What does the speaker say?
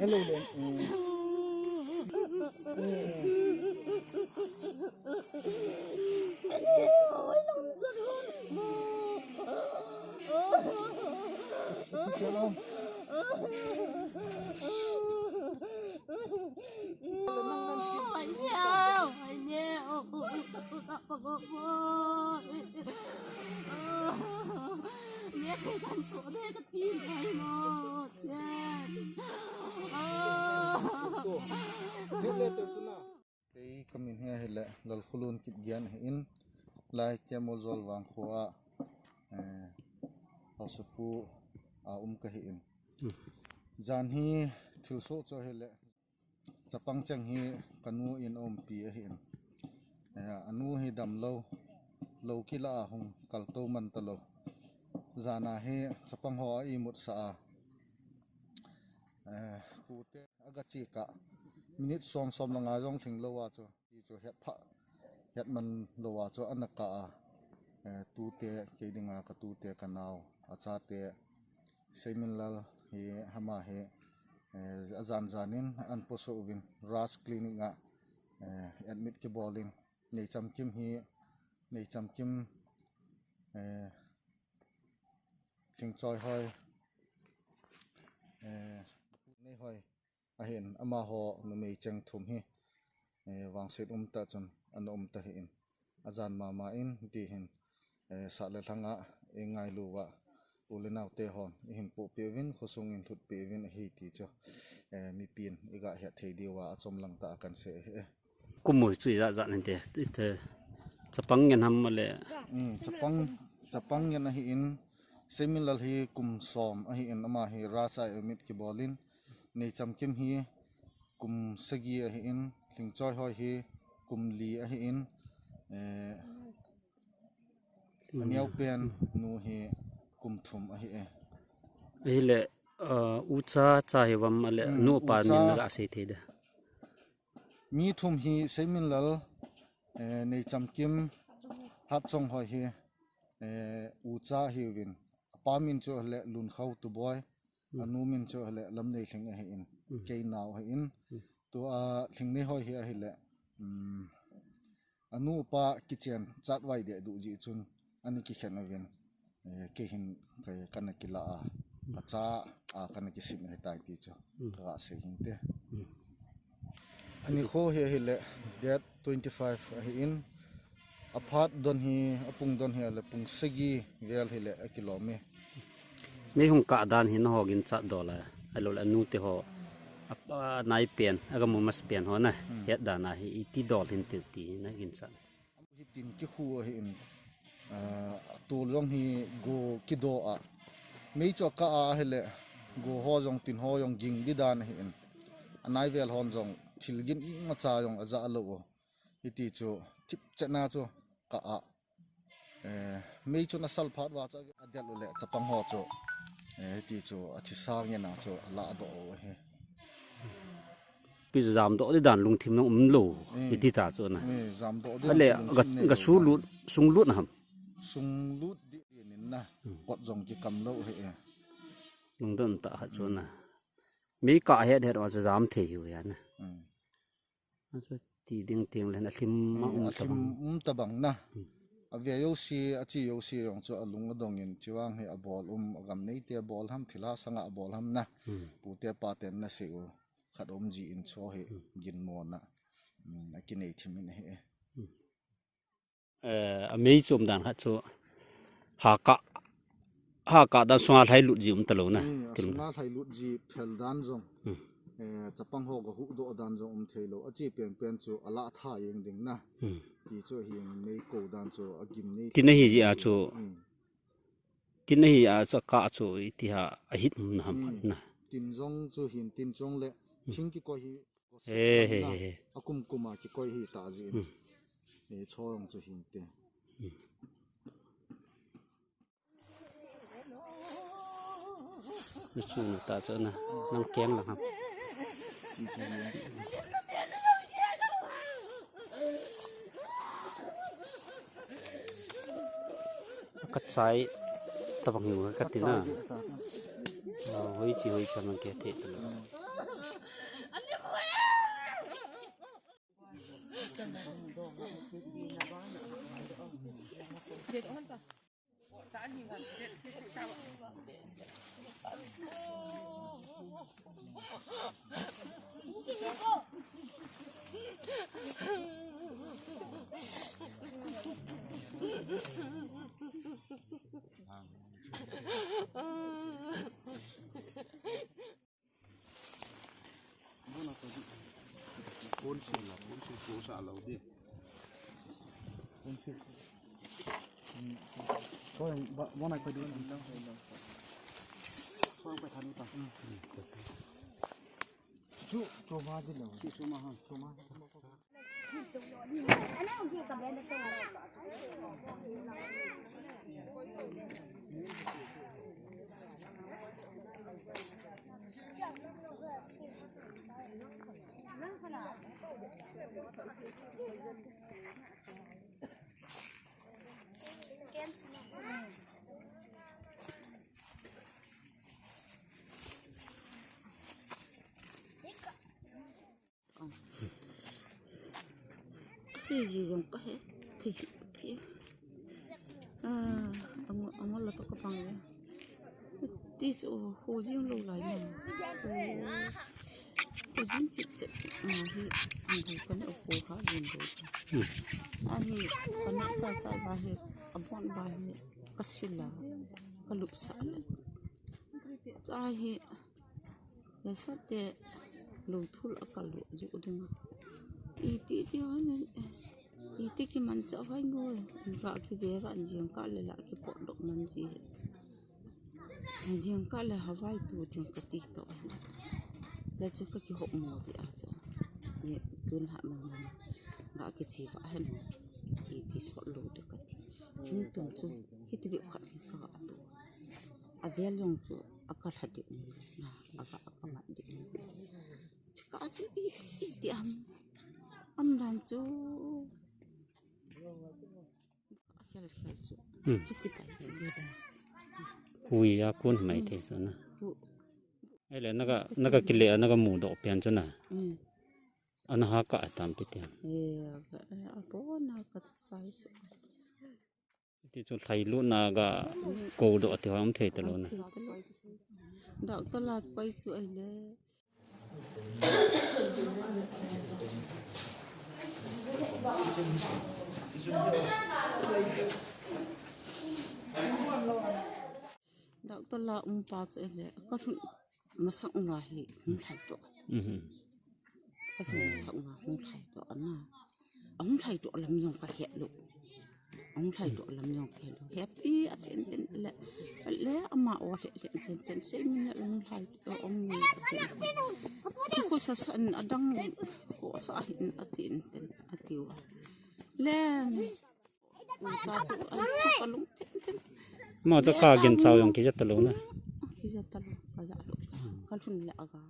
Hello then. Kami ni hele lal khulun kit gian in lai K.Moljol wang khoa hausupu kahin jan hi THUSOH cho hele Chapang cheng hi kanu in pi hin anu hi dam lo kila hung kalto man talo zana hi Chapang ho I mut sa pute agachi ka minute som langa jong thing lowa cho cho het man lowa cho anaka tu te kedinga ka tu te kanau acha te Seiminlal hi hama he zanin an poso win Raj clinic nga admit ke bowling nei cham kim thing choi hoi nei hoi ahin Amaho numei cheng thum hi wangset ta chon an ta hin azan mama in di hin sa le thanga ngai luwa ulenau te hon hin po pevin khosung in thut pevin hi ti cho mi pin iga he thei diwa achom lang ta kan se kumui chui za nan te Chapang ngen ham le Chapang ngen hi in Seiminlal hi kum som hi in ama hi rasa emit ki bolin nei cham kim hi kum sagi hi in thing choi hoi hi kum li hi in aniau pen nu hi kum thum hi le ucha cha hi wam le no pa nin ga se the da mi thum hi Seiminlal nei cham kim hat chong hoi hi ucha ahiuvin pa min cho le lun khau tu boy anu min cho le lam nei thing hi in ke naw hi in to thing nei hoi hi le anu pa kitchen chat wai de du ji chun ani ki khen aven ke hin kai kana kila acha kana ki sim he tai ti cho ga se hin te ani kho he le that 25 hi in aphat don hi apung don hi le pung segi vel hi le kilomi me hung ka dan hin ho gin cha dola alo la nu te ho nai pen aga mu mas pen ho na het da na hi ti dol hin ti na gin cha hi tin ki khu hi in tu long hi go kido a mei cho ka a hele go ho jong tin ho yong ging di dan hi in anai vel hon jong thilgin I ma cha jong aza lo hi ti chu chip chana chu ka a mei chu na sal phat wa cha adel le Chapang ho chu ti chu athi sang ya na chu la do he pi jam do de dan lung thim no lo ti ta chu na jam do le ga su lut sung lut na ham sung lut di nin na kot jong ki kam lo he lung don ta ha chu na me ka he de wa jam the yu ya na ti ding ting le na thim ma ta bang na avia yo si achi yo si yong chu alung adong in chiwang he abol agam nei te bol ham thila sanga bol ham na pu te pa ten na se u khadom ji in cho he gin mo na akinei thimin he a mei chom dan ha chu ha ka da swal hai lu ji ta lo na swal hai lu ji phel dan jong Chapang ho ga hu do dan jong thelo achi pen chu ala tha yeng ding na ti chu hi mei ko dan chu a GIMNEI tin hi ji a chu tin hi a cha ka chu ti ha a hit na ham na tin jong chu hin tin chong le thing ki ko hi akum kuma ki ko hi ta ji chong chu hin te chu ta cha na nang keng la ham cắt trái tập bằng nhiều cắt thế nào hối chỉ hối cho nó kia thế gì dùng có hết thì ông là tôi có bằng đấy đi chỗ hồ riêng lâu lại này hồ riêng chịu thì con ở phố khá nhiều rồi thì con nãy chạy bài hết bọn bài hết có xin là có lụp sẵn đấy chạy hết để sát để lụp thu là cả lụp dụ đừng bị tiêu nên tí cái mình chợ phải ngồi gạo cái vé bạn riêng cả lại cái bộ động mình gì riêng cả là họ vay tù chẳng có tí tội lại cho cái hộp mồ gì à chứ nhẹ tuôn hạ mà mình gạo cái gì vãi hơn thì sọt lù được cái chúng tuần chung khi tôi bị khát thì có vé lòng chỗ akah hạt điện akah mặt điện chỉ có chứ ít điểm âm đàn chú hui à cuốn mấy thế sao nè ấy là nó cái lệ nó cái mù độ bèn cho nè anh ha cả tam tít tiền thì cho thầy luôn là cái cổ độ thì không thể từ luôn nè đạo ta là quay chuỗi lên đạo ta là ba chuỗi lên có thằng mà sống ngoài thì không thay đổi có thằng sống ngoài không thay đổi nè ông thay đổi làm nhung cái hiện luôn ông thay đổi làm nhung cái hiện happy ở trên lẽ Amaho trên Seiminlal ông thay đổi ông mình chỉ có sẵn ở đằng khosah hiện ở tiền ở tiêu lên cha chú ai chụp cái lúng mà cho cả gen sao yang kia rất là lớn nè kia rất là cái dạ luôn cái phần lạ gà